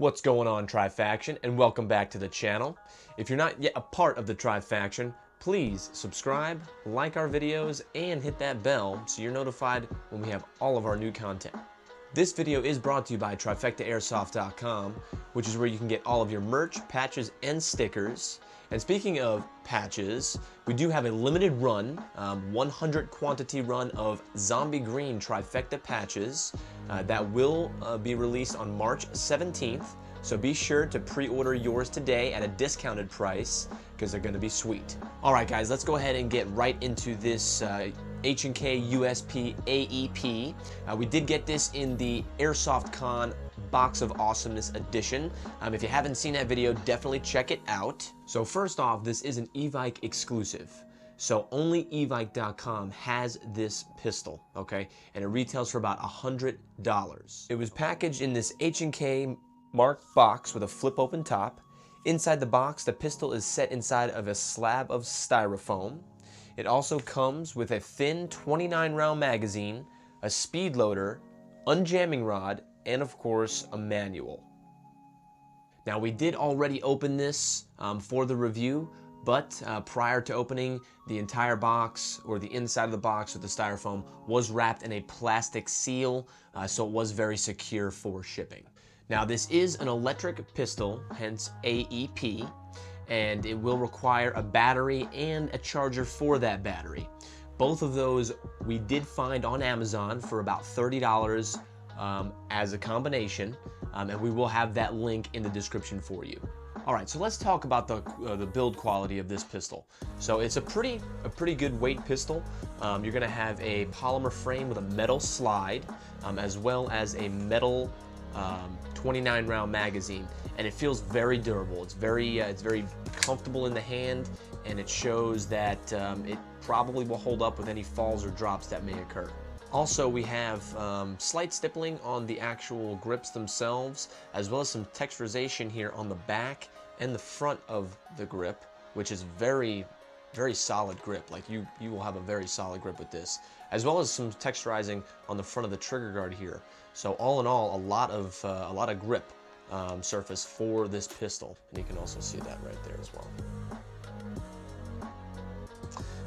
What's going on, TriFaction, and welcome back to the channel. If you're not yet a part of the TriFaction, please subscribe, like our videos, and hit that bell so you're notified when we have all of our new content. This video is brought to you by TriFectaAirsoft.com, which is where you can get all of your merch, patches, and stickers. And speaking of patches, we do have a limited run, 100 quantity run of zombie green TriFecta patches that will be released on March 17th. So be sure to pre-order yours today at a discounted price because they're going to be sweet. All right, guys, let's go ahead and get right into this H&K USP AEP. We did get this in the Airsoft Con Box of Awesomeness edition. If you haven't seen that video, definitely check it out. So first off, this is an Evike exclusive. So only Evike.com has this pistol, okay? And it retails for about $100. It was packaged in this H&K marked box with a flip open top. Inside the box, the pistol is set inside of a slab of styrofoam. It also comes with a thin 29 round magazine, a speed loader, unjamming rod, and of course a manual. Now we did already open this for the review, but prior to opening, the entire box or the inside of the box with the styrofoam was wrapped in a plastic seal, so it was very secure for shipping. Now this is an electric pistol, hence AEP, and it will require a battery and a charger for that battery. Both of those we did find on Amazon for about $30 as a combination, and we will have that link in the description for you. All right, so let's talk about the build quality of this pistol. So it's a pretty good weight pistol. You're gonna have a polymer frame with a metal slide, as well as a metal 29 round magazine, and it feels very durable. It's very comfortable in the hand, and it shows that it probably will hold up with any falls or drops that may occur. Also, we have slight stippling on the actual grips themselves, as well as some texturization here on the back and the front of the grip, which is very solid grip. Like you will have a very solid grip with this, as well as some texturizing on the front of the trigger guard here. So all in all, a lot of grip surface for this pistol, and you can also see that right there as well.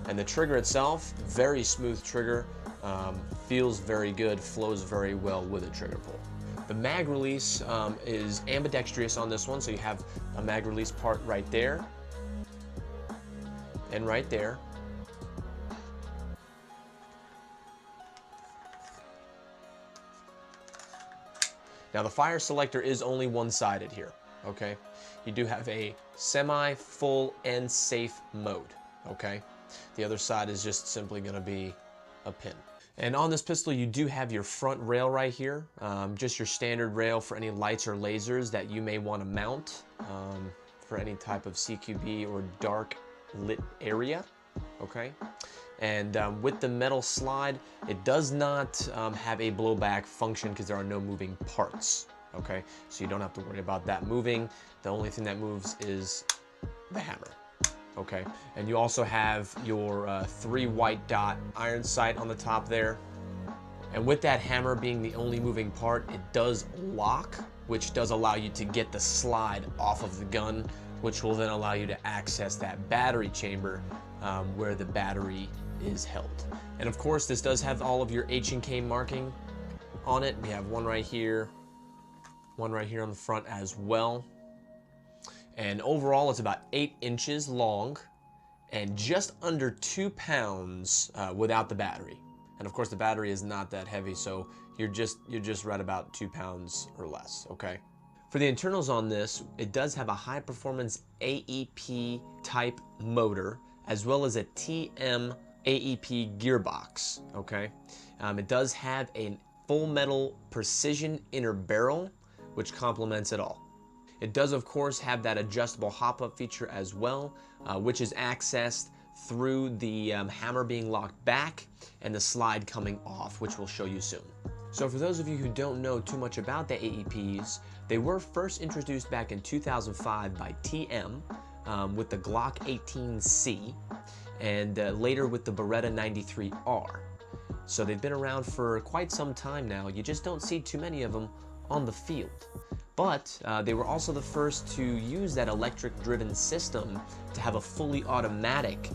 And the trigger itself, very smooth trigger, feels very good, flows very well with a trigger pull. The mag release is ambidextrous on this one, so you have a mag release part right there and right there. Now the fire selector is only one-sided here, okay? You do have a semi, full, and safe mode, okay? The other side is just simply gonna be a pin. And on this pistol, you do have your front rail right here, just your standard rail for any lights or lasers that you may want to mount for any type of CQB or dark lit area, okay? And with the metal slide, it does not have a blowback function because there are no moving parts, okay? So you don't have to worry about that moving. The only thing that moves is the hammer, okay? And you also have your 3 white dot iron sight on the top there. And with that hammer being the only moving part, it does lock, which does allow you to get the slide off of the gun, which will then allow you to access that battery chamber where the battery is held. And of course, this does have all of your H&K marking on it. We have one right here on the front as well. And overall, it's about 8 inches long and just under 2 pounds without the battery. And of course, the battery is not that heavy, so you're just right about 2 pounds or less, okay? For the internals on this, it does have a high performance AEP type motor, as well as a TM AEP gearbox, okay? It does have a full metal precision inner barrel, which complements it all. It does, of course, have that adjustable hop-up feature as well, which is accessed through the hammer being locked back and the slide coming off, which we'll show you soon. So for those of you who don't know too much about the AEPs, they were first introduced back in 2005 by TM with the Glock 18C, and later with the Beretta 93R. So they've been around for quite some time now. You just don't see too many of them on the field. but they were also the first to use that electric-driven system to have a fully automatic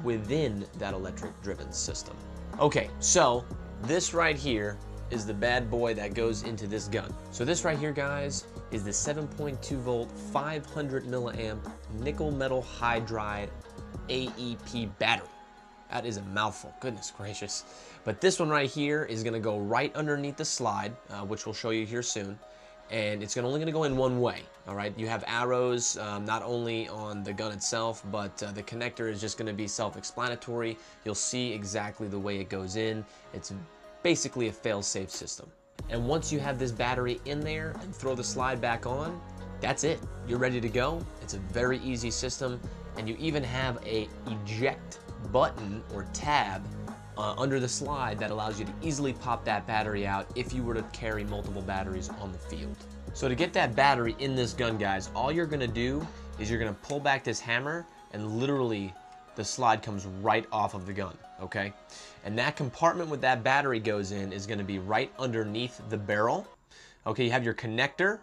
within that electric-driven system. Okay, so this right here is the bad boy that goes into this gun. So this right here, guys, is the 7.2 volt, 500 milliamp nickel metal hydride AEP battery. That is a mouthful, goodness gracious. But this one right here is gonna go right underneath the slide, which we'll show you here soon. And it's only gonna go in one way, all right? You have arrows not only on the gun itself, but the connector is just gonna be self-explanatory. You'll see exactly the way it goes in. It's basically a fail-safe system. And once you have this battery in there and throw the slide back on, that's it. You're ready to go. It's a very easy system, and you even have a eject button or tab under the slide that allows you to easily pop that battery out if you were to carry multiple batteries on the field. So to get that battery in this gun, guys, all you're gonna do is you're gonna pull back this hammer, and literally the slide comes right off of the gun, okay? And that compartment with that battery goes in is gonna be right underneath the barrel. Okay, you have your connector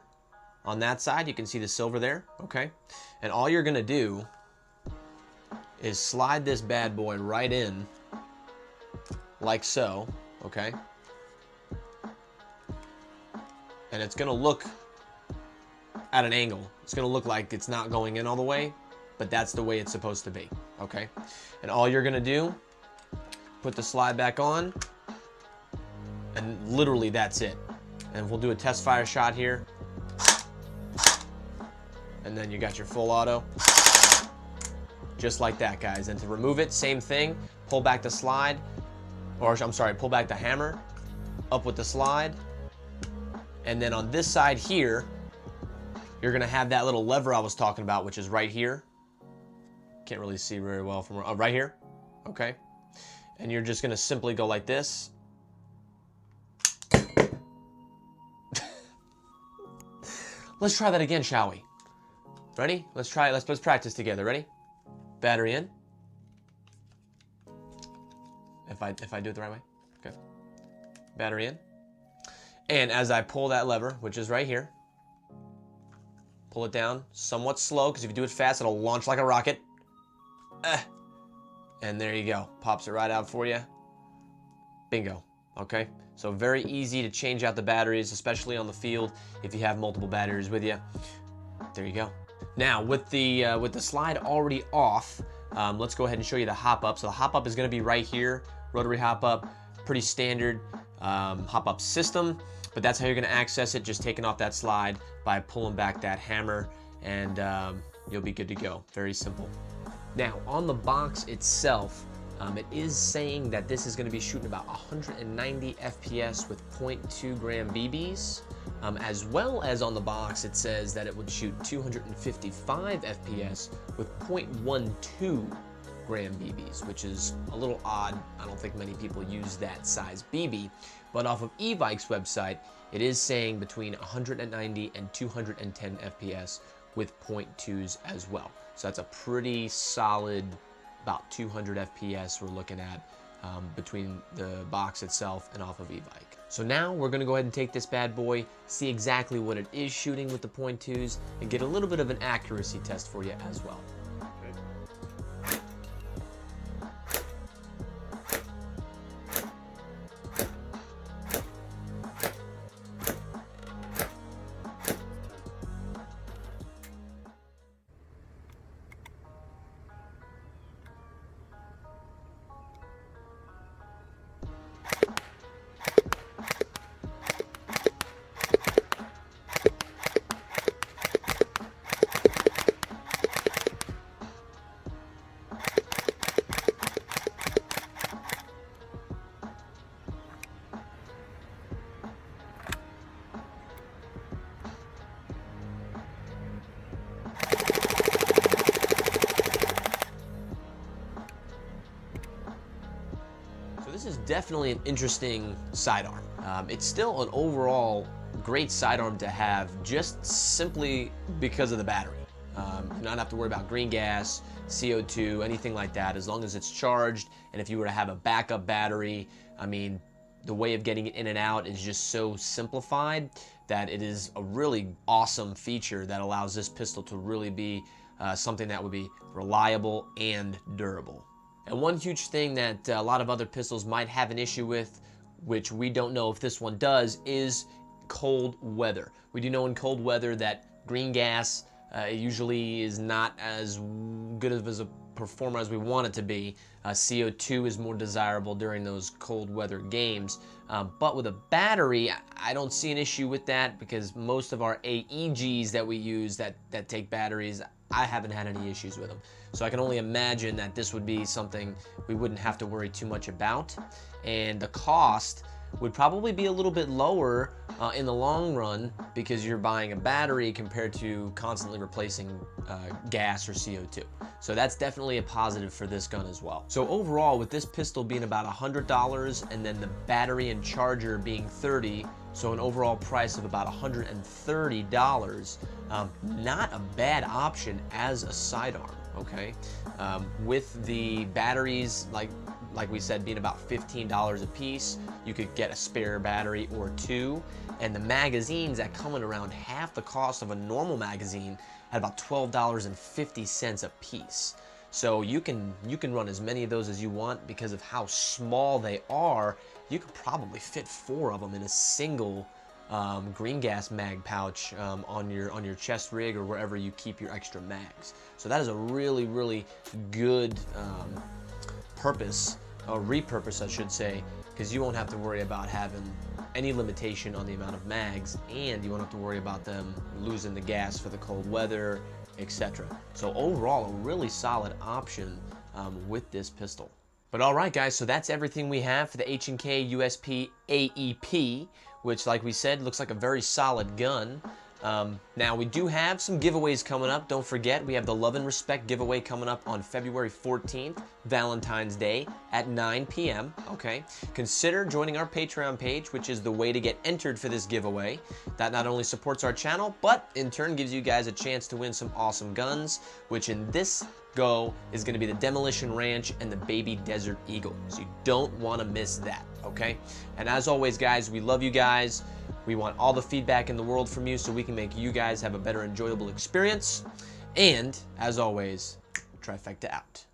on that side. You can see the silver there, okay? And all you're gonna do is slide this bad boy right in, like so, okay? And it's gonna look at an angle. It's gonna look like it's not going in all the way, but that's the way it's supposed to be, okay? And all you're gonna do, put the slide back on, and literally that's it. And we'll do a test fire shot here. And then you got your full auto. Just like that, guys. And to remove it, same thing. Pull back the slide, or I'm sorry, pull back the hammer, up with the slide. And then on this side here, you're gonna have that little lever I was talking about, which is right here. Can't really see very well from right here, okay? And you're just gonna simply go like this. Let's try that again, shall we? Ready? Let's try it. Let's practice together. Ready? Battery in. If I do it the right way. Okay. Battery in. And as I pull that lever, which is right here, pull it down somewhat slow, because if you do it fast, it'll launch like a rocket. And there you go. Pops it right out for you. Bingo. Okay. So very easy to change out the batteries, especially on the field if you have multiple batteries with you. There you go. Now with the slide already off, let's go ahead and show you the hop up. So the hop up is going to be right here. Rotary hop up, pretty standard hop up system, but that's how you're going to access it. Just taking off that slide by pulling back that hammer, and you'll be good to go. Very simple. Now on the box itself, it is saying that this is going to be shooting about 190 FPS with 0.2 gram BBs, as well as on the box it says that it would shoot 255 FPS with 0.12 gram BBs, which is a little odd. I don't think many people use that size BB, but off of eBike's website, it is saying between 190 and 210 FPS with 0.2s as well. So that's a pretty solid, about 200 FPS we're looking at between the box itself and off of e-bike. So now we're gonna go ahead and take this bad boy, see exactly what it is shooting with the 0.2s, and get a little bit of an accuracy test for you as well. This is definitely an interesting sidearm. It's still an overall great sidearm to have, just simply because of the battery. You don't have to worry about green gas, CO2, anything like that, as long as it's charged. And if you were to have a backup battery, I mean, the way of getting it in and out is just so simplified that it is a really awesome feature that allows this pistol to really be something that would be reliable and durable. And one huge thing that a lot of other pistols might have an issue with, which we don't know if this one does, is cold weather. We do know in cold weather that green gas usually is not as good of a performer as we want it to be. CO2 is more desirable during those cold weather games. But with a battery, I don't see an issue with that, because most of our AEGs that we use that take batteries, I haven't had any issues with them. So I can only imagine that this would be something we wouldn't have to worry too much about. And the cost would probably be a little bit lower in the long run, because you're buying a battery compared to constantly replacing gas or CO2. So that's definitely a positive for this gun as well. So overall, with this pistol being about $100 and then the battery and charger being $30, so an overall price of about $130, not a bad option as a sidearm, okay? With the batteries, like we said, being about $15 a piece, you could get a spare battery or two, and the magazines that come in around half the cost of a normal magazine at about $12.50 a piece. So you can run as many of those as you want. Because of how small they are, you could probably fit 4 of them in a single green gas mag pouch on your chest rig or wherever you keep your extra mags. So that is a really, really good repurpose, I should say, because you won't have to worry about having any limitation on the amount of mags, and you won't have to worry about them losing the gas for the cold weather, etc. So overall, a really solid option with this pistol. But all right, guys, so that's everything we have for the H&K USP AEP, which, like we said, looks like a very solid gun. Now, we do have some giveaways coming up. Don't forget, we have the Love and Respect giveaway coming up on February 14th, Valentine's Day, at 9 p.m., okay? Consider joining our Patreon page, which is the way to get entered for this giveaway. That not only supports our channel, but in turn gives you guys a chance to win some awesome guns, which in this go is going to be the Demolition Ranch and the Baby Desert Eagle. So you don't want to miss that, okay? And as always, guys, we love you guys. We want all the feedback in the world from you so we can make you guys have a better, enjoyable experience. And, as always, TriFecta out.